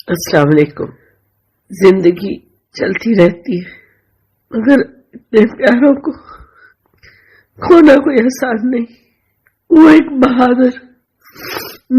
السلام علیکم۔ زندگی چلتی رہتی ہے مگر اتنے پیاروں کو کھونا کوئی آسان نہیں۔ وہ ایک بہادر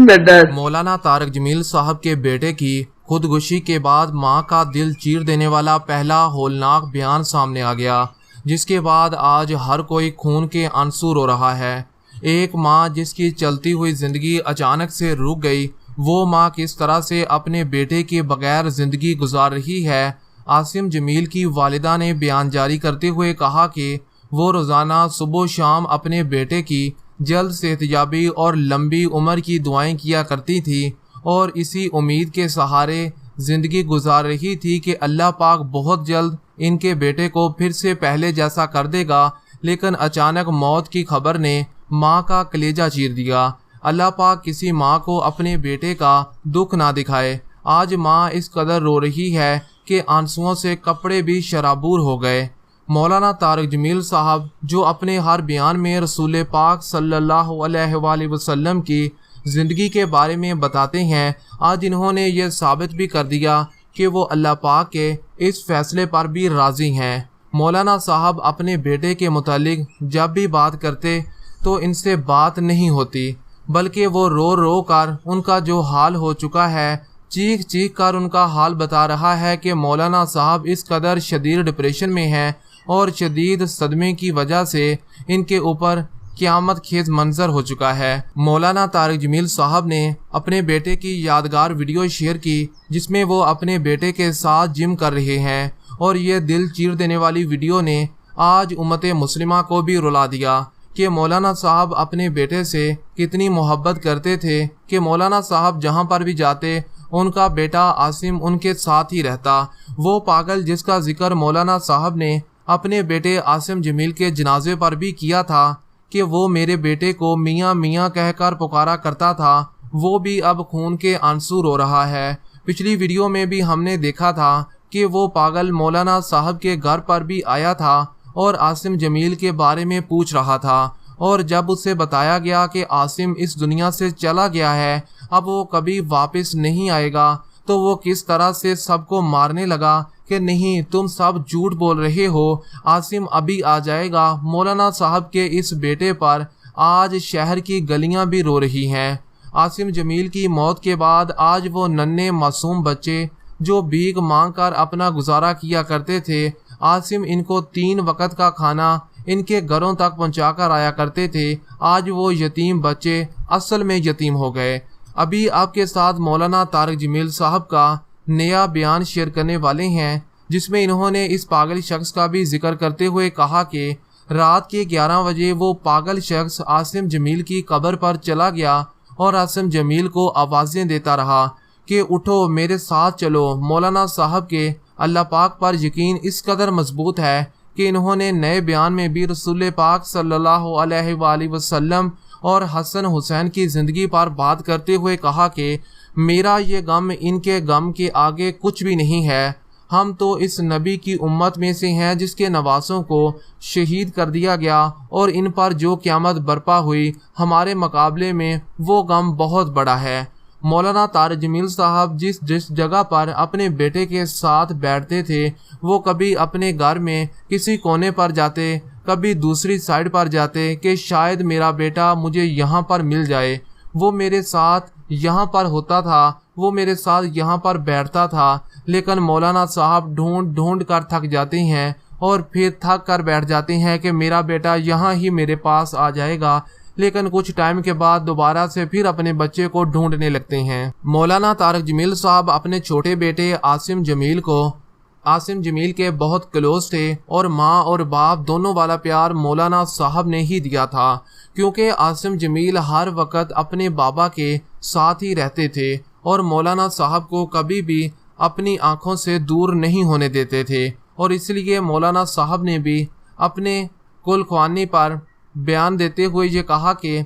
نڈر مولانا طارق جمیل صاحب کے بیٹے کی خودکشی کے بعد ماں کا دل چیر دینے والا پہلا ہولناک بیان سامنے آ گیا، جس کے بعد آج ہر کوئی خون کے آنسو رو رہا ہے۔ ایک ماں جس کی چلتی ہوئی زندگی اچانک سے رک گئی، وہ ماں کس طرح سے اپنے بیٹے کے بغیر زندگی گزار رہی ہے۔ عاصم جمیل کی والدہ نے بیان جاری کرتے ہوئے کہا کہ وہ روزانہ صبح و شام اپنے بیٹے کی جلد صحتیابی اور لمبی عمر کی دعائیں کیا کرتی تھی اور اسی امید کے سہارے زندگی گزار رہی تھی کہ اللہ پاک بہت جلد ان کے بیٹے کو پھر سے پہلے جیسا کر دے گا، لیکن اچانک موت کی خبر نے ماں کا کلیجہ چیر دیا۔ اللہ پاک کسی ماں کو اپنے بیٹے کا دکھ نہ دکھائے۔ آج ماں اس قدر رو رہی ہے کہ آنسوؤں سے کپڑے بھی شرابور ہو گئے۔ مولانا طارق جمیل صاحب جو اپنے ہر بیان میں رسول پاک صلی اللہ علیہ وآلہ وسلم کی زندگی کے بارے میں بتاتے ہیں، آج انہوں نے یہ ثابت بھی کر دیا کہ وہ اللہ پاک کے اس فیصلے پر بھی راضی ہیں۔ مولانا صاحب اپنے بیٹے کے متعلق جب بھی بات کرتے تو ان سے بات نہیں ہوتی، بلکہ وہ رو رو کر ان کا جو حال ہو چکا ہے، چیخ چیخ کر ان کا حال بتا رہا ہے کہ مولانا صاحب اس قدر شدید ڈپریشن میں ہیں اور شدید صدمے کی وجہ سے ان کے اوپر قیامت خیز منظر ہو چکا ہے۔ مولانا طارق جمیل صاحب نے اپنے بیٹے کی یادگار ویڈیو شیئر کی، جس میں وہ اپنے بیٹے کے ساتھ جم کر رہے ہیں، اور یہ دل چیر دینے والی ویڈیو نے آج امت مسلمہ کو بھی رلا دیا کہ مولانا صاحب اپنے بیٹے سے کتنی محبت کرتے تھے کہ مولانا صاحب جہاں پر بھی جاتے ان کا بیٹا عاصم ان کے ساتھ ہی رہتا۔ وہ پاگل جس کا ذکر مولانا صاحب نے اپنے بیٹے عاصم جمیل کے جنازے پر بھی کیا تھا کہ وہ میرے بیٹے کو میاں میاں کہہ کر پکارا کرتا تھا، وہ بھی اب خون کے آنسو رو رہا ہے۔ پچھلی ویڈیو میں بھی ہم نے دیکھا تھا کہ وہ پاگل مولانا صاحب کے گھر پر بھی آیا تھا اور عاصم جمیل کے بارے میں پوچھ رہا تھا، اور جب اسے بتایا گیا کہ عاصم اس دنیا سے چلا گیا ہے، اب وہ کبھی واپس نہیں آئے گا، تو وہ کس طرح سے سب کو مارنے لگا کہ نہیں تم سب جھوٹ بول رہے ہو، عاصم ابھی آ جائے گا۔ مولانا صاحب کے اس بیٹے پر آج شہر کی گلیاں بھی رو رہی ہیں۔ عاصم جمیل کی موت کے بعد آج وہ ننھے معصوم بچے جو بھیک مانگ کر اپنا گزارا کیا کرتے تھے، عاصم ان کو 3 وقت کا کھانا ان کے گھروں تک پہنچا کر آیا کرتے تھے، آج وہ یتیم بچے اصل میں یتیم ہو گئے۔ ابھی آپ کے ساتھ مولانا طارق جمیل صاحب کا نیا بیان شیئر کرنے والے ہیں، جس میں انہوں نے اس پاگل شخص کا بھی ذکر کرتے ہوئے کہا کہ رات کے 11 بجے وہ پاگل شخص عاصم جمیل کی قبر پر چلا گیا اور عاصم جمیل کو آوازیں دیتا رہا کہ اٹھو میرے ساتھ چلو۔ مولانا صاحب کے اللہ پاک پر یقین اس قدر مضبوط ہے کہ انہوں نے نئے بیان میں بھی رسول پاک صلی اللہ علیہ وآلہ وسلم اور حسن حسین کی زندگی پر بات کرتے ہوئے کہا کہ میرا یہ غم ان کے غم کے آگے کچھ بھی نہیں ہے، ہم تو اس نبی کی امت میں سے ہیں جس کے نواسوں کو شہید کر دیا گیا، اور ان پر جو قیامت برپا ہوئی ہمارے مقابلے میں وہ غم بہت بڑا ہے۔ مولانا طارق جمیل صاحب جس جگہ پر اپنے بیٹے کے ساتھ بیٹھتے تھے، وہ کبھی اپنے گھر میں کسی کونے پر جاتے، کبھی دوسری سائڈ پر جاتے کہ شاید میرا بیٹا مجھے یہاں پر مل جائے۔ وہ میرے ساتھ یہاں پر ہوتا تھا، وہ میرے ساتھ یہاں پر بیٹھتا تھا، لیکن مولانا صاحب ڈھونڈ ڈھونڈ کر تھک جاتے ہیں اور پھر تھک کر بیٹھ جاتے ہیں کہ میرا بیٹا یہاں ہی میرے پاس آ جائے گا، لیکن کچھ ٹائم کے بعد دوبارہ سے پھر اپنے بچے کو ڈھونڈنے لگتے ہیں۔ مولانا طارق جمیل صاحب اپنے چھوٹے بیٹے عاصم جمیل کے بہت کلوز تھے، اور ماں اور باپ دونوں والا پیار مولانا صاحب نے ہی دیا تھا، کیونکہ عاصم جمیل ہر وقت اپنے بابا کے ساتھ ہی رہتے تھے اور مولانا صاحب کو کبھی بھی اپنی آنکھوں سے دور نہیں ہونے دیتے تھے، اور اس لیے مولانا صاحب نے بھی اپنے کل خوانی پر بیان دیتے ہوئے یہ کہا کہ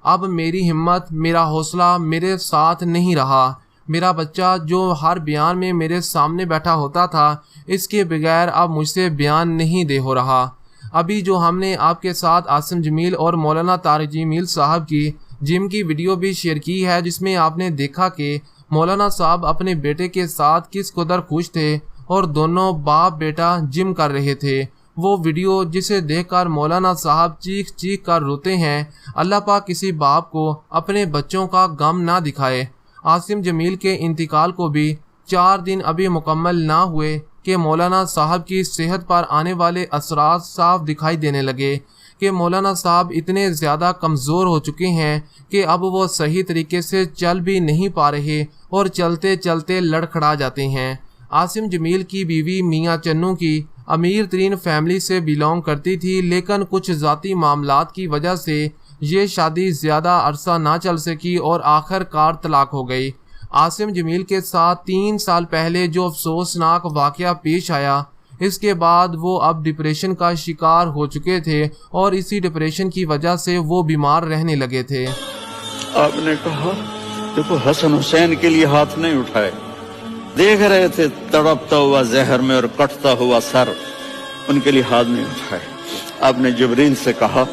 اب میری ہمت، میرا حوصلہ میرے ساتھ نہیں رہا، میرا بچہ جو ہر بیان میں میرے سامنے بیٹھا ہوتا تھا، اس کے بغیر اب مجھ سے بیان نہیں دے ہو رہا۔ ابھی جو ہم نے آپ کے ساتھ عاصم جمیل اور مولانا طارق جمیل صاحب کی جم کی ویڈیو بھی شیئر کی ہے، جس میں آپ نے دیکھا کہ مولانا صاحب اپنے بیٹے کے ساتھ کس قدر خوش تھے اور دونوں باپ بیٹا جم کر رہے تھے۔ وہ ویڈیو جسے دیکھ کر مولانا صاحب چیخ چیخ کر روتے ہیں۔ اللہ پاک کسی باپ کو اپنے بچوں کا غم نہ دکھائے۔ عاصم جمیل کے انتقال کو بھی 4 دن ابھی مکمل نہ ہوئے کہ مولانا صاحب کی صحت پر آنے والے اثرات صاف دکھائی دینے لگے کہ مولانا صاحب اتنے زیادہ کمزور ہو چکے ہیں کہ اب وہ صحیح طریقے سے چل بھی نہیں پا رہے اور چلتے چلتے لڑکھڑا جاتے ہیں۔ عاصم جمیل کی بیوی میاں چنو کی امیر ترین فیملی سے بیلونگ کرتی تھی، لیکن کچھ ذاتی معاملات کی وجہ سے یہ شادی زیادہ عرصہ نہ چل سکی اور آخر کار طلاق ہو گئی۔ عاصم جمیل کے ساتھ 3 سال پہلے جو افسوسناک واقعہ پیش آیا، اس کے بعد وہ اب ڈپریشن کا شکار ہو چکے تھے اور اسی ڈپریشن کی وجہ سے وہ بیمار رہنے لگے تھے۔ آپ نے کہا دیکھو حسن حسین کے لیے ہاتھ نہیں اٹھائے، دیکھ رہے تھے تڑپتا ہوا زہر میں اور کٹتا ہوا سر، ان کے لیے ہاتھ نہیں اٹھائے۔ آپ نے جبریل سے کہا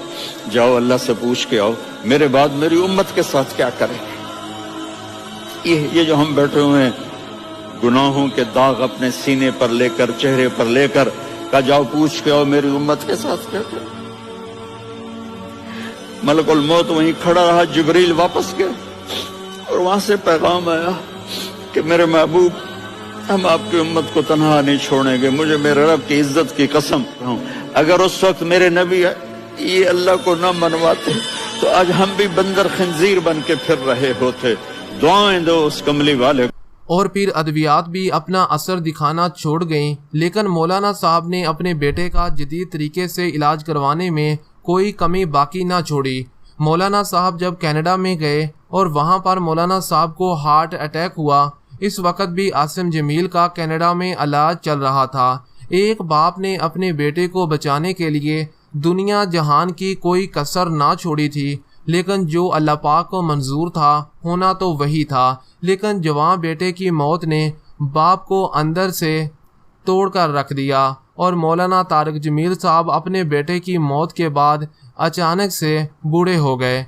جاؤ اللہ سے پوچھ کے آؤ میرے بعد میری امت کے ساتھ کیا کریں گے۔ یہ جو ہم بیٹھے ہوئے ہیں گناہوں کے داغ اپنے سینے پر لے کر چہرے پر لے کر، کہا جاؤ پوچھ کے آؤ میری امت کے ساتھ کیا کریں۔ ملک الموت وہیں کھڑا رہا، جبریل واپس گئے اور وہاں سے پیغام آیا کہ میرے محبوب ہم آپ کی امت کو تنہا نہیں چھوڑیں گے، مجھے میرے رب کی عزت کی قسم کہوں اگر اس وقت میرے نبی یہ اللہ کو نہ منواتے تو آج ہم بھی بندر خنزیر بن کے پھر رہے ہوتے۔ دعائیں دو اس کملی والے۔ اور پھر ادویات بھی اپنا اثر دکھانا چھوڑ گئیں، لیکن مولانا صاحب نے اپنے بیٹے کا جدید طریقے سے علاج کروانے میں کوئی کمی باقی نہ چھوڑی۔ مولانا صاحب جب کینیڈا میں گئے اور وہاں پر مولانا صاحب کو ہارٹ اٹیک ہوا، اس وقت بھی عاصم جمیل کا کینیڈا میں علاج چل رہا تھا۔ ایک باپ نے اپنے بیٹے کو بچانے کے لیے دنیا جہان کی کوئی کسر نہ چھوڑی تھی، لیکن جو اللہ پاک کو منظور تھا ہونا تو وہی تھا۔ لیکن جوان بیٹے کی موت نے باپ کو اندر سے توڑ کر رکھ دیا اور مولانا طارق جمیل صاحب اپنے بیٹے کی موت کے بعد اچانک سے بوڑھے ہو گئے۔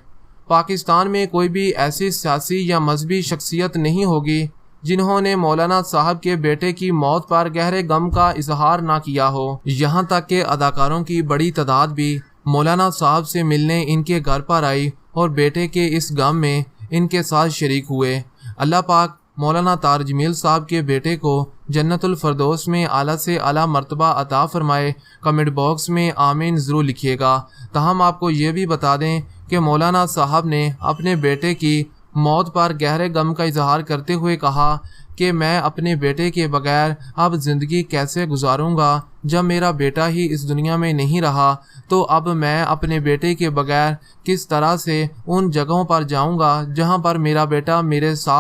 پاکستان میں کوئی بھی ایسی سیاسی یا مذہبی شخصیت نہیں ہوگی جنہوں نے مولانا صاحب کے بیٹے کی موت پر گہرے غم کا اظہار نہ کیا ہو۔ یہاں تک کہ اداکاروں کی بڑی تعداد بھی مولانا صاحب سے ملنے ان کے گھر پر آئی اور بیٹے کے اس غم میں ان کے ساتھ شریک ہوئے۔ اللہ پاک مولانا طارق جمیل صاحب کے بیٹے کو جنت الفردوس میں اعلیٰ سے اعلیٰ مرتبہ عطا فرمائے۔ کمنٹ باکس میں آمین ضرور لکھیے گا۔ تاہم آپ کو یہ بھی بتا دیں کہ مولانا صاحب نے اپنے بیٹے کی موت پر گہرے غم کا اظہار کرتے ہوئے کہا کہ میں اپنے بیٹے کے بغیر اب زندگی کیسے گزاروں گا؟ جب میرا بیٹا ہی اس دنیا میں نہیں رہا تو اب میں اپنے بیٹے کے بغیر کس طرح سے ان جگہوں پر جاؤں گا جہاں پر میرا بیٹا میرے ساتھ